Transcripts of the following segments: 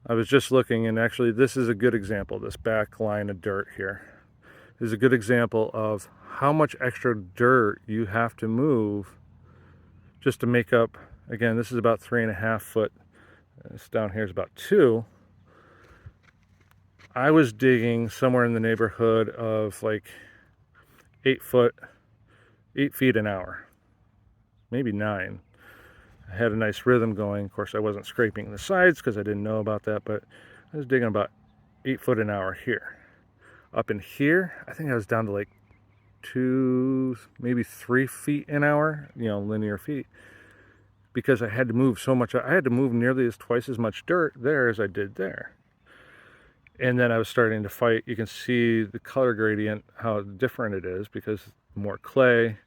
I was just looking, and actually this is a good example. This back line of dirt here is a good example of how much extra dirt you have to move just to make up. Again, this is about 3.5 foot. This down here is about 2. I was digging somewhere in the neighborhood of like 8 feet an hour, maybe 9. I had a nice rhythm going. Of course, I wasn't scraping the sides because I didn't know about that, but I was digging about 8 foot an hour here. Up in here, I think I was down to like 2, maybe 3 feet an hour, linear feet, because I had to move so much. I had to move nearly twice as much dirt there as I did there. And then I was starting to fight. You can see the color gradient, how different it is, because more clay.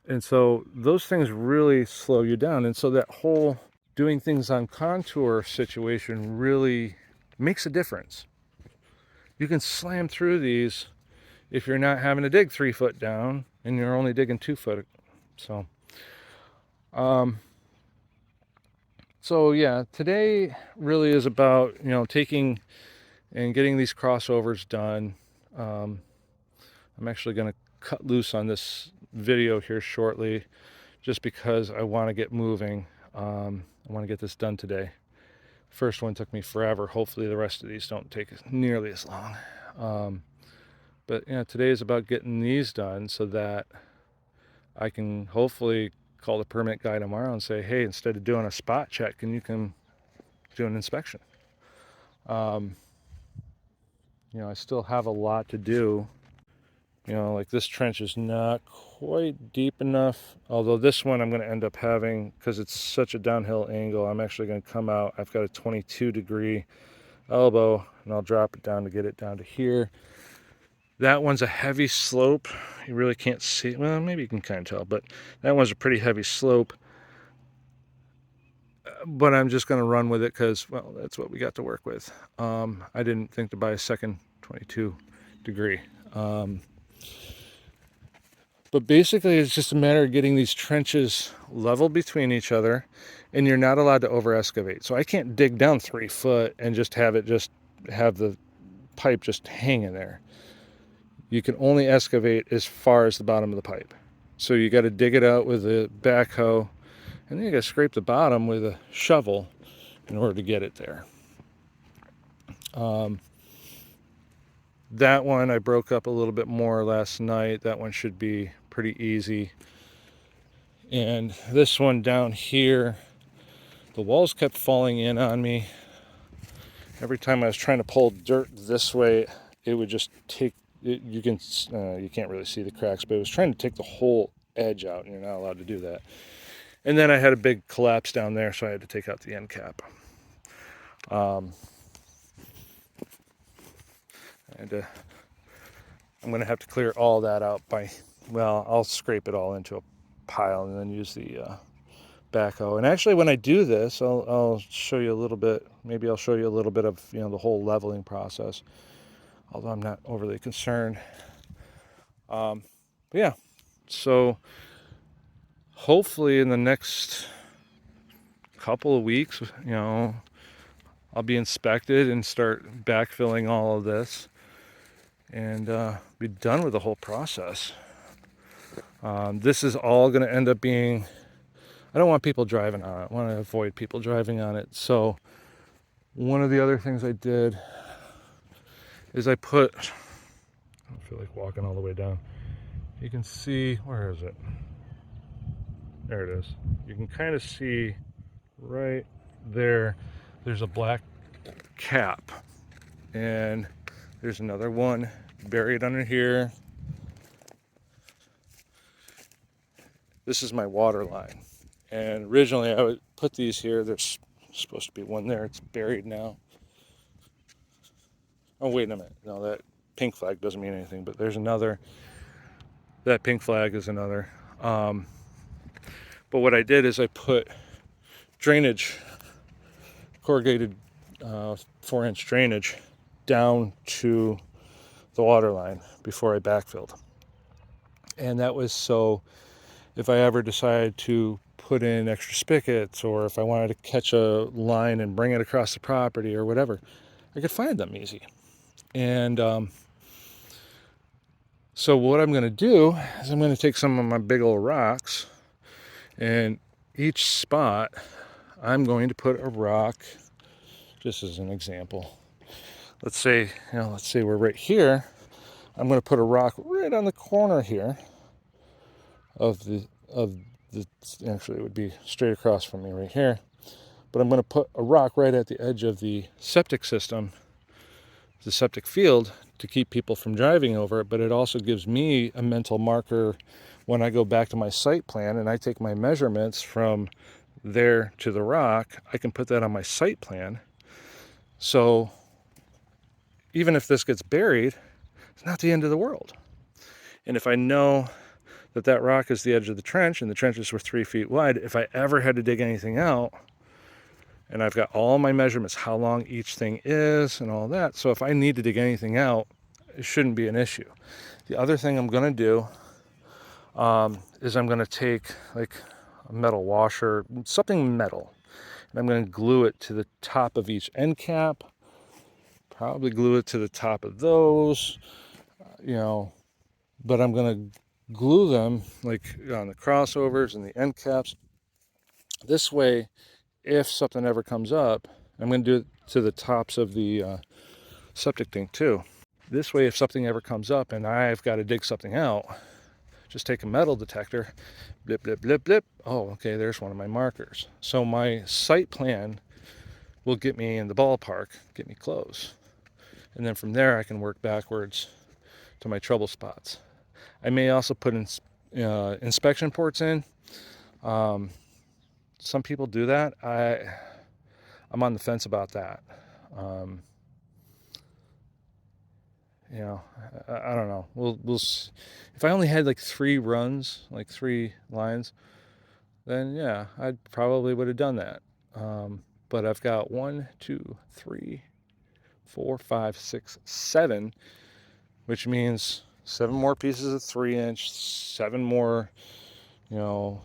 And so those things really slow you down. And so that whole doing things on contour situation really makes a difference. You can slam through these if you're not having to dig 3 foot down and you're only digging 2 foot. So, yeah, today really is about, taking and getting these crossovers done. I'm actually going to cut loose on this video here shortly, just because I want to get moving. I want to get this done today. First one took me forever. Hopefully the rest of these don't take nearly as long. But today is about getting these done so that I can hopefully call the permit guy tomorrow and say, hey, instead of doing a spot check, can you come do an inspection? I still have a lot to do. Like this trench is not quite deep enough, although this one I'm going to end up having, because it's such a downhill angle, I'm actually going to come out. I've got a 22-degree elbow, and I'll drop it down to get it down to here. That one's a heavy slope. You really can't see, well, maybe you can kind of tell, but that one's a pretty heavy slope. But I'm just going to run with it because, well, that's what we got to work with. I didn't think to buy a second 22-degree. But basically, it's just a matter of getting these trenches level between each other, and you're not allowed to over excavate. So I can't dig down 3 foot and just have the pipe just hanging there. You can only excavate as far as the bottom of the pipe. So you got to dig it out with a backhoe, and then you got to scrape the bottom with a shovel in order to get it there. That one I broke up a little bit more last night. That one should be pretty easy. And this one down here, the walls kept falling in on me. Every time I was trying to pull dirt this way, it would just take it. You can't really see the cracks, but it was trying to take the whole edge out, and you're not allowed to do that. And then I had a big collapse down there, so I had to take out the end cap. And I'm going to have to clear all that out I'll scrape it all into a pile and then use the backhoe. And actually, when I do this, I'll show you a little bit. Maybe I'll show you a little bit of the whole leveling process, although I'm not overly concerned. But yeah, so hopefully in the next couple of weeks, I'll be inspected and start backfilling all of this and be done with the whole process. This is all going to end up being, I don't want people driving on it. I want to avoid people driving on it. So one of the other things I did is I don't feel like walking all the way down. You can see, where is it? There it is. You can kind of see right there, there's a black cap. And there's another one buried under here. This is my water line. And originally I would put these here. There's supposed to be one there. It's buried now. Oh, wait a minute. No, that pink flag doesn't mean anything, but there's another. That pink flag is another. But what I did is I put drainage, corrugated 4-inch drainage down to the water line before I backfilled. And that was so if I ever decided to put in extra spigots, or if I wanted to catch a line and bring it across the property or whatever, I could find them easy. And so what I'm going to do is I'm going to take some of my big old rocks, and each spot I'm going to put a rock, just as an example. Let's say we're right here. I'm going to put a rock right on the corner here of the actually it would be straight across from me right here. But I'm going to put a rock right at the edge of the septic system, the septic field, to keep people from driving over it. But it also gives me a mental marker when I go back to my site plan and I take my measurements from there to the rock. I can put that on my site plan. So even if this gets buried, it's not the end of the world. And if I know that that rock is the edge of the trench, and the trenches were 3 feet wide, if I ever had to dig anything out, and I've got all my measurements, how long each thing is and all that, so if I need to dig anything out, it shouldn't be an issue. The other thing I'm going to do is I'm going to take like a metal washer, something metal, and I'm going to glue it to the top of each end cap, probably glue it to the top of those, but I'm going to glue them like on the crossovers and the end caps. This way, if something ever comes up, I'm going to do it to the tops of the septic tank too. This way, if something ever comes up and I've got to dig something out, just take a metal detector, blip, blip, blip, blip. Oh, okay, there's one of my markers. So my site plan will get me in the ballpark, get me close. And then from there, I can work backwards to my trouble spots. I may also put in inspection ports in. Some people do that. I'm on the fence about that. I don't know. We'll if I only had like 3 runs, like 3 lines, then yeah, I probably would have done that. But I've got 1, 2, 3, 4, 5, 6, 7, which means 7 more pieces of 3-inch, 7 more,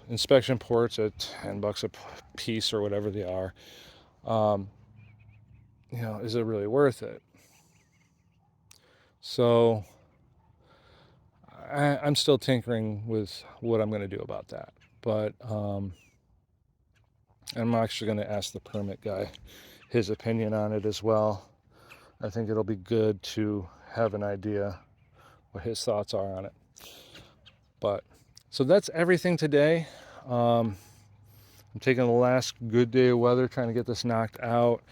inspection ports at $10 a piece or whatever they are. Is it really worth it? So I'm still tinkering with what I'm going to do about that. But I'm actually going to ask the permit guy his opinion on it as well. I think it'll be good to have an idea what his thoughts are on it. But so that's everything today. I'm taking the last good day of weather, trying to get this knocked out.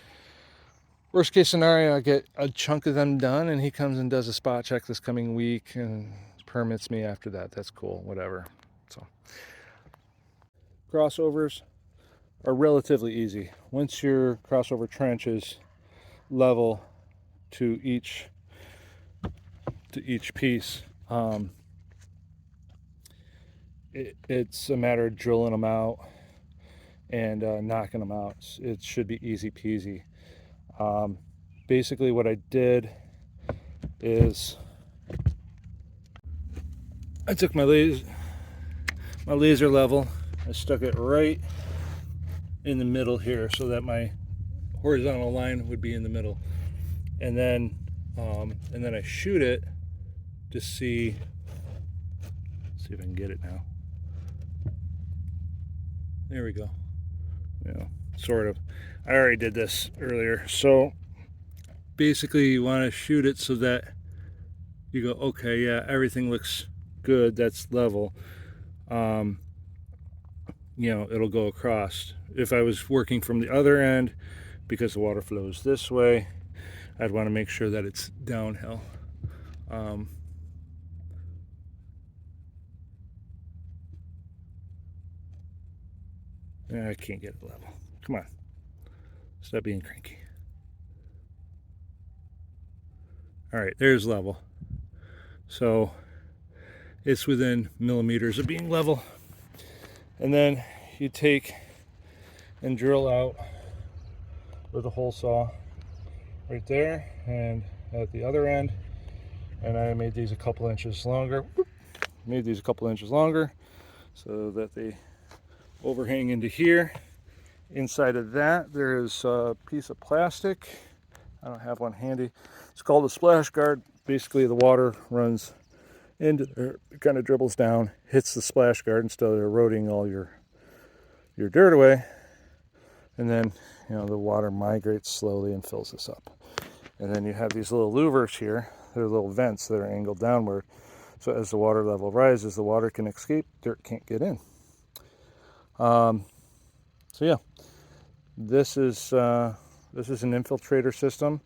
Worst case scenario, I get a chunk of them done and he comes and does a spot check this coming week and permits me after that. That's cool, whatever. So crossovers are relatively easy. Once your crossover trench is level to each piece, it's a matter of drilling them out and knocking them out. It should be easy peasy. Basically what I did is I took my laser level, I stuck it right in the middle here so that my horizontal line would be in the middle, and then I shoot it to see if I can get it now. There we go. Sort of. I already did this earlier. So basically you want to shoot it so that you go, okay, yeah, everything looks good, that's level. It'll go across. If I was working from the other end, because the water flows this way, I'd want to make sure that it's downhill. I can't get it level. Come on. Stop being cranky. All right, there's level. So it's within millimeters of being level. And then you take and drill out with a hole saw right there and at the other end. And I made these a couple inches longer. So that they overhang into here. Inside of that, there is a piece of plastic. I don't have one handy. It's called a splash guard. Basically, the water runs into there, it kind of dribbles down, hits the splash guard instead of eroding all your dirt away. And then, you know, the water migrates slowly and fills this up. And then you have these little louvers here. They're little vents that are angled downward. So as the water level rises, the water can escape, dirt can't get in. So yeah, this is an infiltrator system.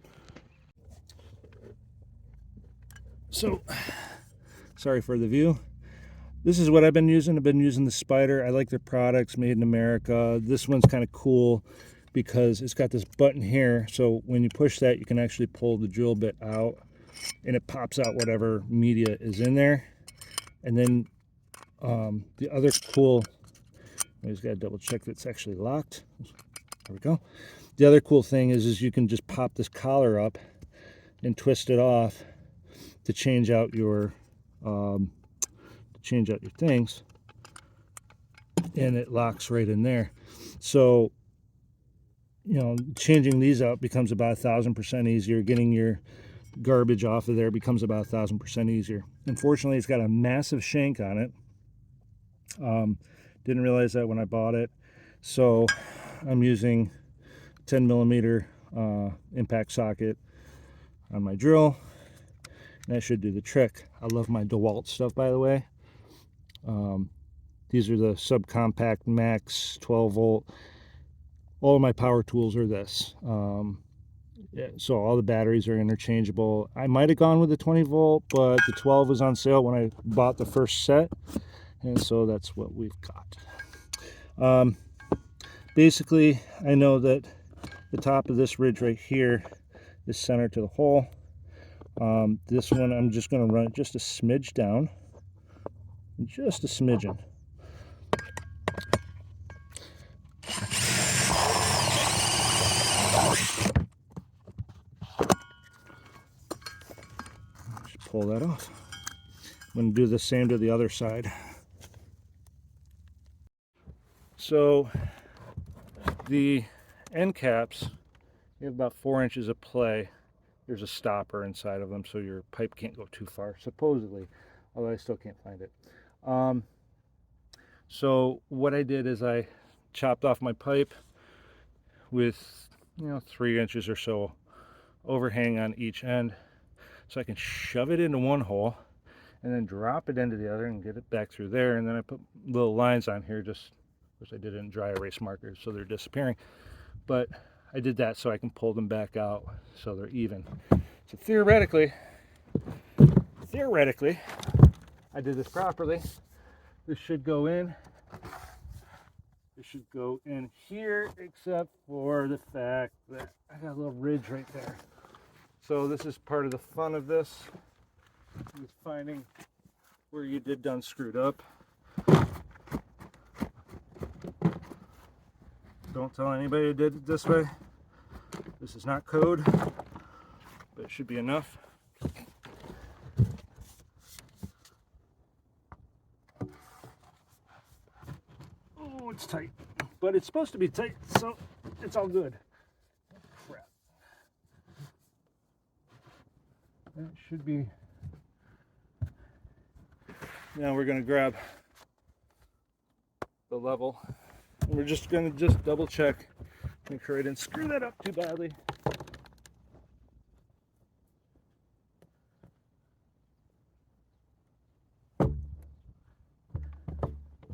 So, sorry for the view. This is what I've been using. I've been using the Spider. I like their products, made in America. This one's kind of cool because it's got this button here. So when you push that, you can actually pull the drill bit out and it pops out whatever media is in there. And then the other cool, I just got to double check that it's actually locked. There we go. The other cool thing is you can just pop this collar up and twist it off to change out your things, and it locks right in there. So, you know, changing these out becomes about 1,000% easier. Getting your garbage off of there becomes about 1,000% easier. Unfortunately, it's got a massive shank on it. Didn't realize that when I bought it. So I'm using 10 millimeter impact socket on my drill. That should do the trick. I love my DeWalt stuff, by the way. These are the subcompact max 12 volt. All of my power tools are this. Yeah, so all the batteries are interchangeable. I might have gone with the 20 volt, but the 12 was on sale when I bought the first set. And so that's what we've got. Basically, I know that the top of this ridge right here is centered to the hole. This one, I'm just going to run it just a smidge down. Just a smidgen. Just pull that off. I'm going to do the same to the other side. So the end caps, you have about 4 inches of play. There's a stopper inside of them so your pipe can't go too far, supposedly, although I still can't find it. So what I did is I chopped off my pipe with, 3 inches or so overhang on each end, so I can shove it into one hole and then drop it into the other and get it back through there. And then I put little lines on here, just which I did in dry erase markers, so they're disappearing. But I did that so I can pull them back out so they're even. So theoretically, I did this properly. This should go in. It should go in here, except for the fact that I got a little ridge right there. So this is part of the fun of this, is finding where you did done screwed up. Don't tell anybody who did it this way. This is not code, but it should be enough. Oh, it's tight, but it's supposed to be tight, so it's all good. Crap. That should be. Now we're going to grab the level. And we're just going to double check, make sure I didn't screw that up too badly.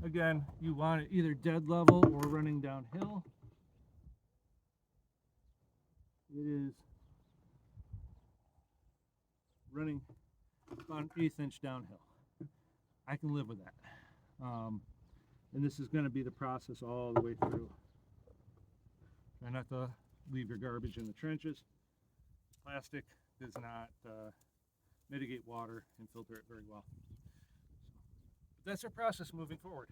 Again, you want it either dead level or running downhill. It is running about an 1/8 inch downhill. I can live with that. And this is going to be the process all the way through. Try not to leave your garbage in the trenches. Plastic does not mitigate water and filter it very well. But that's our process moving forward.